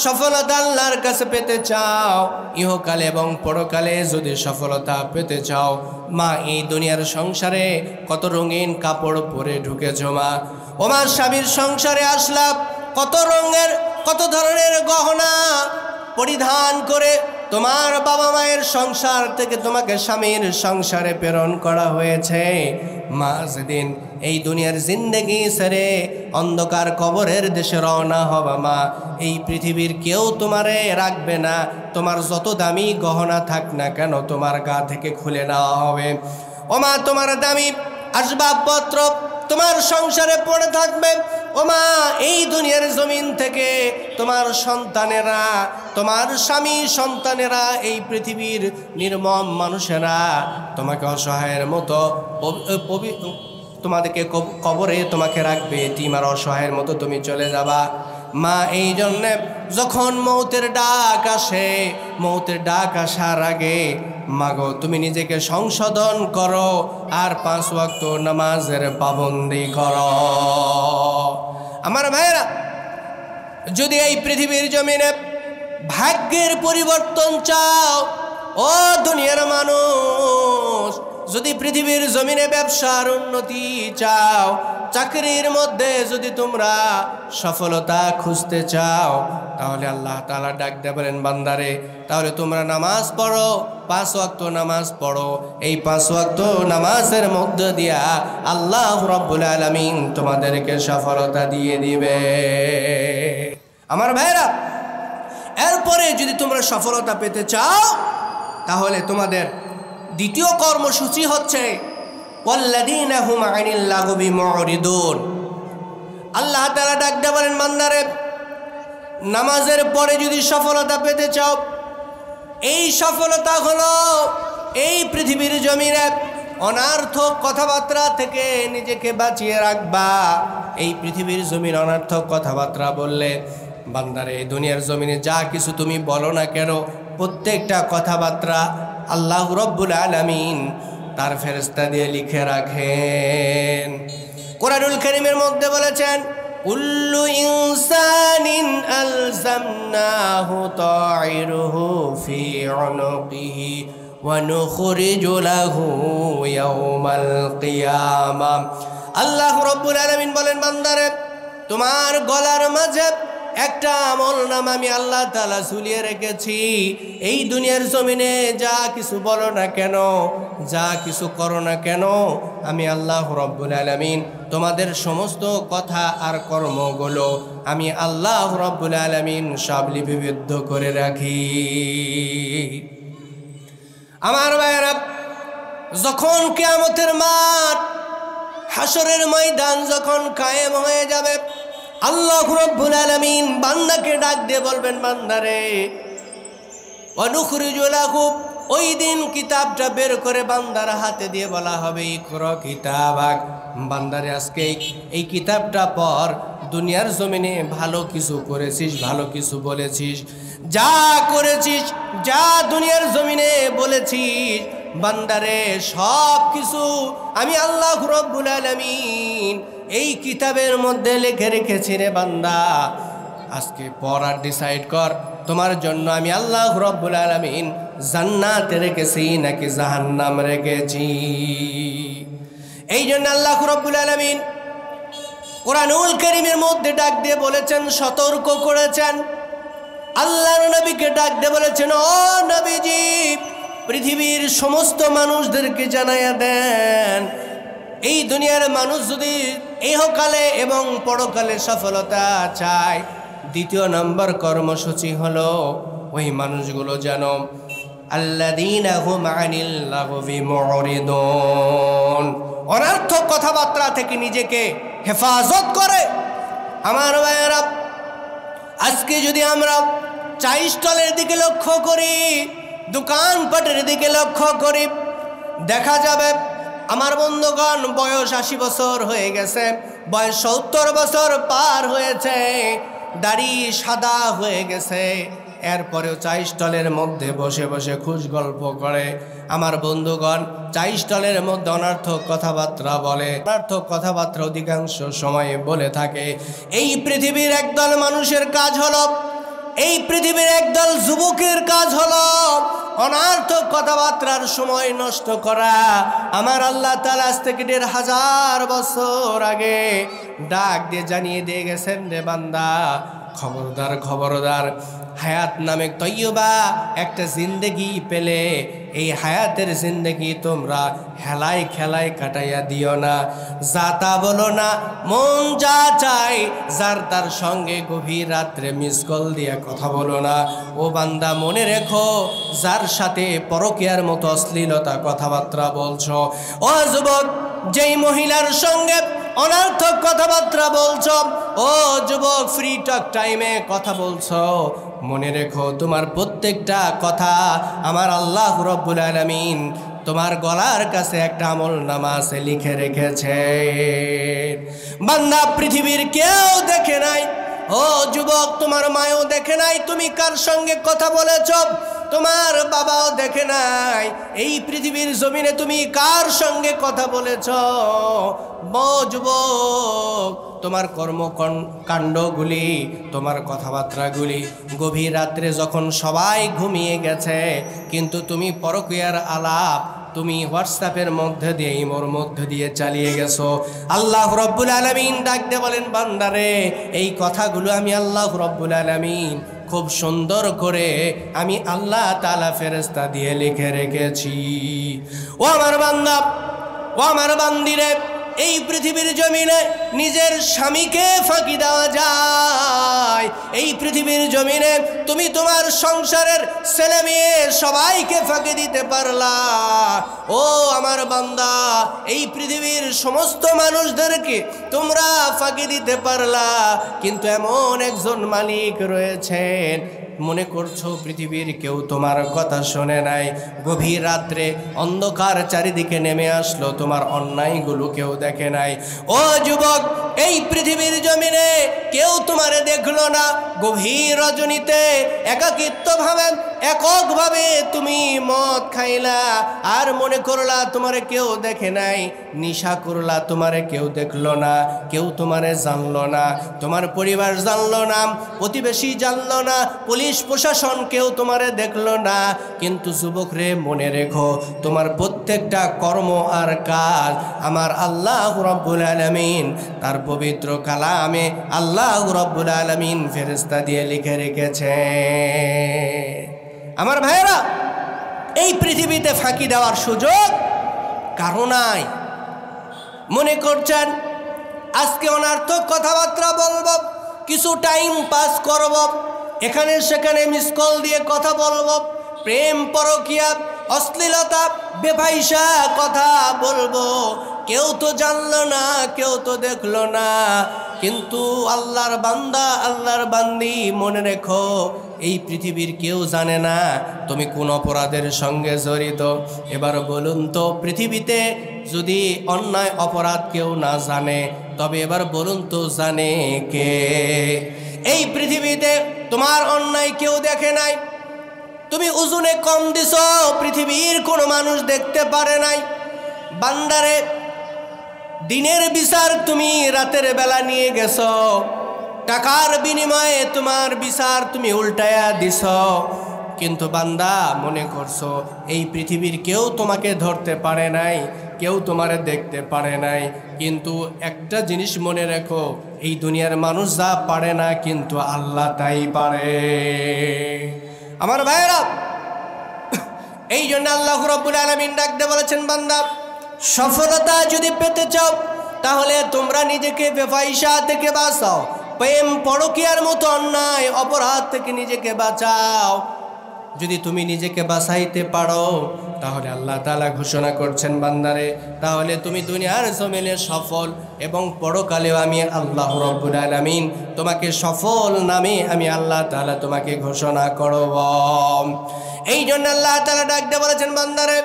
সফলতা আল্লাহর কাছে পেতে চাও, ইহকালে এবং পরকালে যদি সফলতা পেতে চাও, মা এই দুনিয়ার সংসারে কত রঙিন কাপড় পরে ঢুকেছো মা। ওমা, স্বামীর সংসারে আসলাম, কত রঙের কত ধরনের গহনা পরিধান করে তোমার বাবা মায়ের সংসার থেকে তোমাকে স্বামীর সংসারে প্রেরণ করা হয়েছে। মা যেদিন এই দুনিয়ার জিন্দেগি ছেড়ে অন্ধকার কবরের দেশে রওনা হবা মা, এই পৃথিবীর কেউ তোমারে রাখবে না। তোমার যত দামি গহনা থাক না কেন তোমার গা থেকে খুলে নেওয়া হবে। ও মা, তোমার দামি আসবাবপত্র তোমার সংসারে পড়ে থাকবে। ও মা, এই দুনিয়ার জমিন থেকে তোমার সন্তানেরা, তোমার স্বামী সন্তানেরা, এই পৃথিবীর নির্মম মানুষেরা তোমাকে অসহায়ের মতো তোমাদেরকে কবরে তোমাকে রাখবে, এতিম আর অসহায়ের মতো তুমি চলে যাবা। মা, এই জন্যে যখন মৌতের ডাক আসে, মৌতের ডাক আসার আগে মাগো তুমি নিজেকে সংশোধন করো আর 5 ওয়াক্ত নামাজের পাবন্দি করো। আমার ভাইরা, যদি এই পৃথিবীর জমিনে ভাগ্যের পরিবর্তন চাও, ও দুনিয়ার মানুষ, যদি পৃথিবীর জমিনে ব্যবসার উন্নতি চাও, চাকরির মধ্যে যদি তোমরা সফলতা খুঁজতে চাও, তাহলে আল্লাহ তাআলা ডাক দিয়ে বলেন, বান্দারে তাহলে তোমরা নামাজ পড়ো, 5 ওয়াক্ত নামাজ পড়ো। এই 5 ওয়াক্ত নামাজের মধ্যে দিয়া আল্লাহ রাব্বুল আলামিন তোমাদেরকে সফলতা দিয়ে দিবে। আমার ভাইরা, এরপরে যদি তোমরা সফলতা পেতে চাও, তাহলে তোমাদের দ্বিতীয় কর্মসূচি হচ্ছে ওয়াল্লাযীনা হুম আনিল লাগবি মুরিদুন। আল্লাহ তাআলা ডাক দিয়ে বলেন, বান্দারে নামাজের পরে যদি সফলতা পেতে চাও, এই সফলতা হলো এই পৃথিবীর জমিনে অনার্থক কথাবার্তা থেকে নিজেকে বাঁচিয়ে রাখবা। এই পৃথিবীর জমিন অনার্থক কথাবার্তা বললে, বান্দারে এই দুনিয়ার জমিনে যা কিছু তুমি বলো না কেন, প্রত্যেকটা কথাবার্তা আল্লাহ রাব্বুল আলামিন তার ফেরেশতা দিয়ে লিখে রাখেন। কোরআনুল কারীমের মধ্যে বলেছেন, কুল্লু ইনসানিন আলজামনাহু তাইরুহু ফি উনুকিহি ওয়া নুখরিজু লাহু ইয়াওমাল কিয়ামা। আল্লাহ রাব্বুল আলামিন বলেন, বান্দারে তোমার গলার মাঝে একটা আমলনামা আমি আল্লাহ তাআলা ঝুলিয়ে রেখেছি। এই দুনিয়ার জমিনে যা কিছু বলো না কেন, যা কিছু করো না কেন, আমি আল্লাহ রাব্বুল আলামিন তোমাদের সমস্ত কথা আর কর্মগুলো আমি আল্লাহ রাব্বুল আলামিন সব লিপিবদ্ধ করে রাখি। আমার ভাইয়েরা, যখন কিয়ামতের মাঠ, হাসরের ময়দান যখন কায়েম হয়ে যাবে, আল্লাহ রাব্বুল আলামিন বান্দাকে ডাক দিয়ে বলবেন, বান্দারে ওয়া নুখরিজু লাহু, ওই দিন কিতাবটা বের করে বান্দার হাতে দিয়ে বলা হবে ইকরা কিতাবাক, বান্দারে আজকে এই কিতাবটা পর, দুনিয়ার জমিনে ভালো কিছু করেছিস, ভালো কিছু বলেছিস, যা করেছিস, যা দুনিয়ার জমিনে বলেছিস বান্দারে, সব কিছু আমি আল্লাহ রাব্বুল আলামিন এই কিতাবের মধ্যে লিখে রেখেছি রে বান্দা। আজকে পড়ার ডিসাইড কর, তোমার জন্য আমি আল্লাহ রাব্বুল আলামিন জান্নাতে রেখেছি নাকি জাহান্নাম রেখেছি। এই জন্য আল্লাহ রাব্বুল আলামিন কোরআনুল কারীমের মধ্যে ডাক দিয়ে বলেছেন, সতর্ক করেছেন, আল্লাহর নবীকে ডাক দিয়ে বলেছেন, ও নবীজি পৃথিবীর সমস্ত মানুষদেরকে জানাইয়া দেন, এই দুনিয়ার মানুষ যদি ইহকালে এবং পরকালে সফলতা চায়, দ্বিতীয় নম্বর কর্মসূচি হলো ওই মানুষগুলো যেন আল্লাযীনা হুম আনিল লাগবি মুরিদুন, অনর্থক কথাবার্তা থেকে নিজেকে হেফাজত করে। আমার ভাইয়েরা, আজকে যদি আমরা চা স্টলের দিকে লক্ষ্য করি, দোকানপাটের দিকে লক্ষ্য করি, দেখা যাবে আমার বন্ধুগণ বয়স 80 বছর হয়ে গেছে, বয়স 70 বছর পার হয়েছে, দাড়ি সাদা হয়ে গেছে, এরপরেও চা স্টলের মধ্যে বসে বসে খুশ গল্প করে। আমার বন্ধুগণ চা স্টলের মধ্যে অনর্থক কথাবার্তা বলে, অনর্থক কথাবার্তা অধিকাংশ সময় বলে থাকে। এই পৃথিবীর একদল মানুষের কাজ হলো, এই পৃথিবীর একদল যুবকের কাজ হলো অনর্থক কথাবার্তার সময় নষ্ট করা। আমার আল্লাহ তাআলা আজ থেকে ১৫০০ বছর আগে ডাক দিয়ে জানিয়ে দিয়ে গেছেন, রে বান্দা খবরদার, খবরদার, হায়াত নামে তৈয়বা একটা জিন্দেগি পেলে এই হায়াতের জিন্দেগি তোমরা হেলায় খেলায় কাটাইয়া দিও না, যা তা বলো না, মন যা চাই যার তার সঙ্গে গভীর রাত্রে মিস কল দিয়ে কথা বলো না। ও বান্দা মনে রেখো, যার সাথে পরকীয়ার মতো অশ্লীলতা কথাবার্তা বলছো, ও যুবক যেই মহিলার সঙ্গে অনর্থক কথাবার্তা বলছো, ও যুবক ফ্রি টক টাইমে কথা বলছো, মনে রেখো তোমার প্রত্যেকটা কথা আমার আল্লাহ রাব্বুল আলামিন তোমার গলার কাছে একটা আমলনামা আছে লিখে রেখেছে। বান্দা পৃথিবীর কেউ দেখে নাই, ও যুবক তোমার মায়ও দেখে নাই তুমি কার সঙ্গে কথা বলেছ, তোমার বাবাও দেখে নাই এই পৃথিবীর জমিনে তুমি কার সঙ্গে কথা বলেছ। যুবক তোমার কর্মকাণ্ডগুলি, তোমার কথাবার্তাগুলি গভীর রাত্রে যখন সবাই ঘুমিয়ে গেছে, কিন্তু তুমি পরকীয়ার আলাপ তুমি হোয়াটসঅ্যাপের মধ্যে দিয়ে, ইমোর মধ্যে দিয়ে চালিয়ে গেছো। আল্লাহ রাব্বুল আলামিন ডাকতে বলেন, বান্দারে এই কথাগুলো আমি আল্লাহ রাব্বুল আলামিন খুব সুন্দর করে আমি আল্লাহ তাআলা ফেরেশতা দিয়ে লিখে রেখেছি। ও আমার বান্দা, ও আমার বান্দিরে, এই পৃথিবীর জমিনে নিজের স্বামীকে ফাঁকি দেওয়া যায়, এই পৃথিবীর জমিনে তুমি তোমার সংসারের ছেলে মেয়ে সবাইকে ফাঁকি দিতে পারলা। ও আমার বান্দা, এই পৃথিবীর সমস্ত মানুষদেরকে তোমরা ফাঁকি দিতে পারলা, কিন্তু এমন একজন মালিক রয়েছেন, মনে করছো পৃথিবীর কেউ তোমার কথা শোনে নাই, গভীর রাত্রে অন্ধকার চারিদিকে নেমে আসলো, তোমার অন্যায়গুলো কেউ দেখে নাই। ও যুবক, এই পৃথিবীর জমিনে কেউ তোমারে দেখলো না, গভীর রজনীতে একাকিত্বভাবে এককভাবে তুমি মদ খাইলা আর মনে করলা তোমারে কেউ দেখে নাই, নিশা করলা তোমারে কেউ দেখলো না, কেউ তোমারে জানলো না, তোমার পরিবার জানলো না, প্রতিবেশী জানলো না, পুলিশ প্রশাসন কেউ তোমারে দেখলো না। কিন্তু যুবক রে, মনে রেখো তোমার প্রত্যেকটা কর্ম আর কাজ আমার আল্লাহ রাব্বুল আলামিন তার পবিত্র কালামে আল্লাহ রাব্বুল আলামিন ফেরেশতা দিয়ে লিখে রেখেছে। আমার ভাইয়েরা, এই পৃথিবীতে ফাঁকি দেওয়ার সুযোগ কারো নাই। মনে করছেন আজকে অনর্থক কথাবার্তা বলবো, কিছু টাইম পাস করব, এখানে সেখানে মিস কল দিয়ে কথা বলবো, প্রেম পরকীয়া অশ্লীলতা বেফাইসা কথা বলবো, কেউ তো জানলো না, কেউ তো দেখলো না, কিন্তু আল্লাহর বান্দা, আল্লাহর বান্দি, মনে রেখো এই পৃথিবীর কেউ জানে না তুমি কোন অপরাধের সঙ্গে জড়িত। এবার বলুন তো, পৃথিবীতে যদি অন্যায় অপরাধ কেউ না জানে, তবে এবার বলুন তো জানে কে? এই পৃথিবীতে তোমার অন্যায় কেউ দেখে নাই। তুমি ওজনে কম দিছ, পৃথিবীর কোনো মানুষ দেখতে পারে নাই। বান্দারে, দিনের বিচার তুমি রাতের বেলা নিয়ে গেছ, টাকার বিনিময়ে তোমার বিচার তুমি উল্টায়া দিছ, কিন্তু বান্দা মনে করছো এই পৃথিবীর কেউ তোমাকে ধরতে পারে নাই, কেউ তোমারে দেখতে পারে নাই। কিন্তু একটা জিনিস মনে রেখো, এই দুনিয়ার মানুষ যা পারে না, কিন্তু আল্লাহ তাই পারে। আমার ভাইরা, এই জন্য আল্লাহ রাব্বুল আলামিন ডাকতে বলেছেন, বান্দা সফলতা যদি পেতে চাও তাহলে তোমরা নিজেকে বেফাইসা থেকে বাঁচাও, প্রেম পরকীয়ার মতো অন্যায় অপরাধ থেকে নিজেকে বাঁচাও। যদি তুমি নিজেকে বাঁচাইতে পারো, তাহলে আল্লাহ তাআলা ঘোষণা করছেন, বান্দারে তাহলে তুমি দুনিয়ার জমিনে সফল, এবং পরকালেও আমি আল্লাহ রাব্বুল আলামিন তোমাকে সফল নামে আমি আল্লাহ তাআলা তোমাকে ঘোষণা করব। এই জন্য আল্লাহ তাআলা ডাকতে বলেছেন, বান্দারে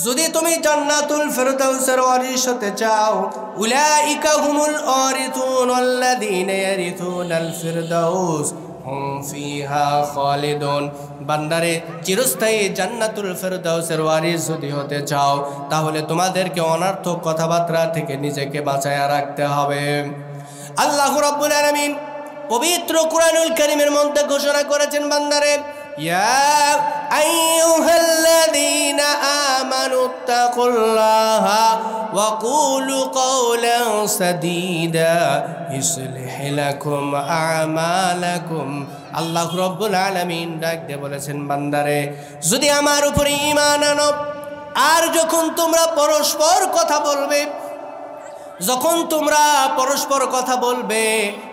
যদি তুমি জান্নাতুল ফিরদাউসের ওয়ারিস হতে চাও, উলাইকা হুমুল ওয়ারিসুন আল্লাযীনা ইয়ারিসুনাল ফিরদাউস হুম ফিহা খালিদুন। বান্দারে, চিরস্থায়ী জান্নাতুল ফিরদাউসের ওয়ারিস যদি হতে চাও, তাহলে তোমাদেরকে অনর্থক কথাবার্তা থেকে নিজেকে বাঁচায়া রাখতে হবে। আল্লাহ রাব্বুল আলামিন পবিত্র কুরআনুল কারীমের মধ্যে ঘোষণা করেছেন, বান্দারে ইয়া আইয়ুহাল্লাযীনা আমানুত্তাকুল্লাহা ওয়া কুলু কওলান সাদীদা ইসলিহ লাকুম আ'মালাকুম। আল্লাহ রাব্বুল আলামিন ডাক দিয়ে বলেছেন, বান্দারে যদি আমার উপরে ঈমান আনো, আর যখন তোমরা পরস্পর কথা বলবে, যখন তোমরা পরস্পর কথা বলবে,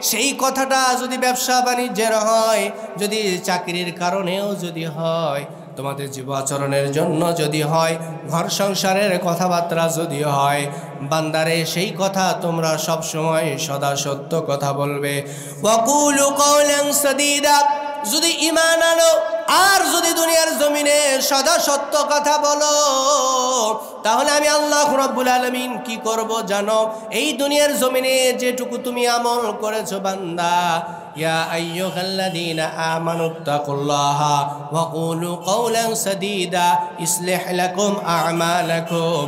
সেই কথাটা যদি ব্যবসা বাণিজ্যের হয়, যদি চাকরির কারণেও যদি হয়, তোমাদের জীব আচরণের জন্য যদি হয়, ঘর সংসারের কথাবার্তা যদি হয়, বান্দারে সেই কথা তোমরা সব সময় সদা সত্য কথা বলবে। ওয়াকুলু কওলান সাদীদা, যদি ঈমান আনো আর যদি দুনিয়ার জমিনে সদা সত্য কথা বলো, তাহলে আমি আল্লাহ রাব্বুল আলামিন কি করব জানো? এই দুনিয়ার জমিনে যেটুকু তুমি আমল করেছো বান্দা, ইয়া আইয়ুহাল্লাযীনা আমানুত্তাকুল্লাহা ওয়া কুলু কওলান সাদীদা ইসলিহ লাকুম আ'মালাকুম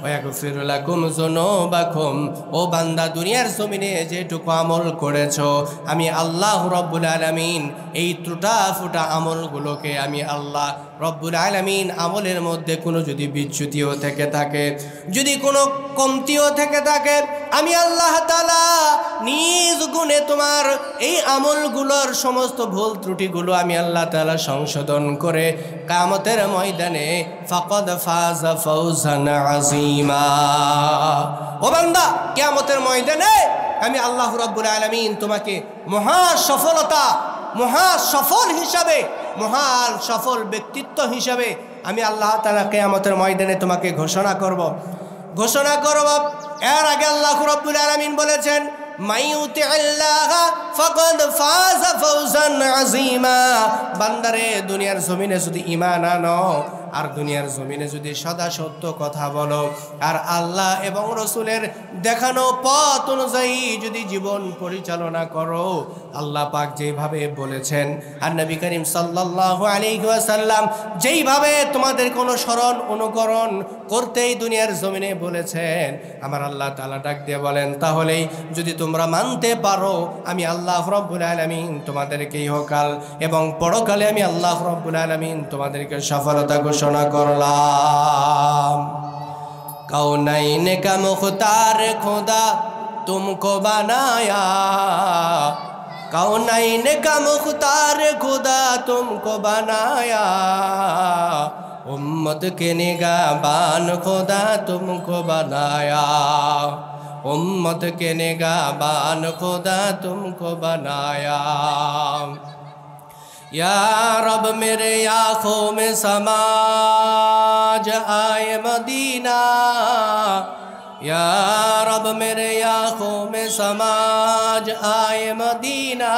ওয়া ইয়াগফির লাকুম যুনুবাকুম। ও বান্দা, দুনিয়ার জমিনে যেটুকু আমল করেছো, আমি আল্লাহ রাব্বুল আলামিন এই ত্রুটা ফুটা আমলগুলোকে আমি আল্লাহ রব্বুল আলামিন আমলের মধ্যে কোনো যদি বিচ্যুতিও থেকে থাকে, যদি কোনো কমতিও থেকে থাকে, আমি আল্লাহ তাআলা নিজ গুণে তোমার এই আমলগুলোর সমস্ত ভুল ত্রুটিগুলো আমি আল্লাহ তাআলা সংশোধন করে কিয়ামতের ময়দানে ফাকাদ ফাযা ফাওজান আযীমা। ও বান্দা, কিয়ামতের ময়দানে আমি আল্লাহ রাব্বুল আলামিন তোমাকে মহা সফলতা, মহা সফল হিসাবে, মহান সফল ব্যক্তিত্ব হিসাবে আমি আল্লাহ তাআলা কিয়ামতের ময়দানে তোমাকে ঘোষণা করব। এর আগে আল্লাহ রাব্বুল আলামিন বলেছেন, মাইয়ুতিল্লাহ ফাকাদ ফাযা ফাওজান আযীমা। বান্দারে, দুনিয়ার জমিনে যদি ঈমান আনো, আর দুনিয়ার জমিনে যদি সদা সত্য কথা বলো, আর আল্লাহ এবং রসুলের দেখানো পথ অনুযায়ী যদি জীবন পরিচালনা করো, আল্লাহ পাক যেইভাবে বলেছেন, আর নবী করিম সাল্লাল্লাহু আলাইহি ওয়াসাল্লাম যেইভাবে তোমাদের কোনো স্মরণ অনুকরণ করতেই দুনিয়ার জমিনে বলেছেন, আমার আল্লাহ তাআলা ডাক দিয়ে বলেন, তাহলেই যদি তোমরা মানতে পারো, আমি আল্লাহ রাব্বুল আলামিন তোমাদেরকে ইহকাল এবং পরকালে আমি আল্লাহ রাব্বুল আলামিন তোমাদেরকে সফলতা ঘোষণা করলাম। कौनैन का मुख्तार खुदा तुमको बनाया, कौनैन का मुख्तार खुदा तुमको बनाया, उम्मत के निगाहबान खुदा तुमको बनाया, उम्मत के निगाहबान खुदा तुमको बनाया। या रब मेरे आँखों में समा आए मदीना, या रब मेरे आँखों में समाज आए मदीना,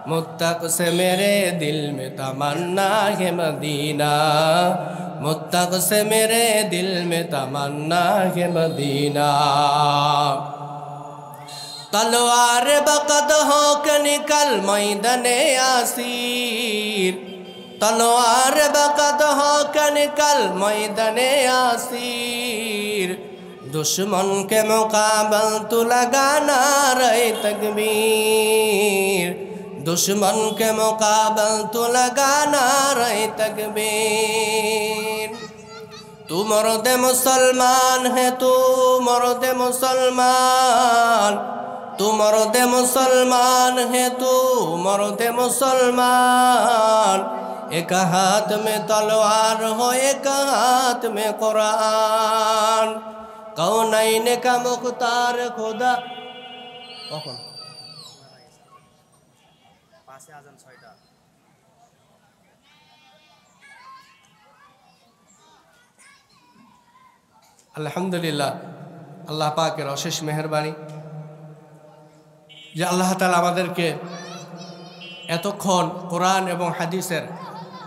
मुत्तक से मेरे दिल में तमन्ना है मदीना, मुत्तक से मेरे दिल में तमन्ना है मदीना। तलवार बकद हो के निकल मैदाने आसीर, तलवार बकद हो के निकल मैदाने आसीर, दुश्मन के मुकाबल तू लगाना रहे तकबीर, दुश्मन के मुकाबल तू लगाना रहे तकबीर। तू मर्द मुसलमान है, तू मर्द मुसलमान, तू मर्द मुसलमान है, तू मर्द मुसलमान। एक हाथ में तलवार हो, एक हाथ में कुरान। कौनैन का मुख्तार खुदा कौन पासे आजान 6টা। আলহামদুলিল্লাহ, আল্লাহ পাকের অশেষ মেহেরবানি যে আল্লাহ তাআলা আমাদেরকে এতক্ষণ কোরআন এবং হাদিসের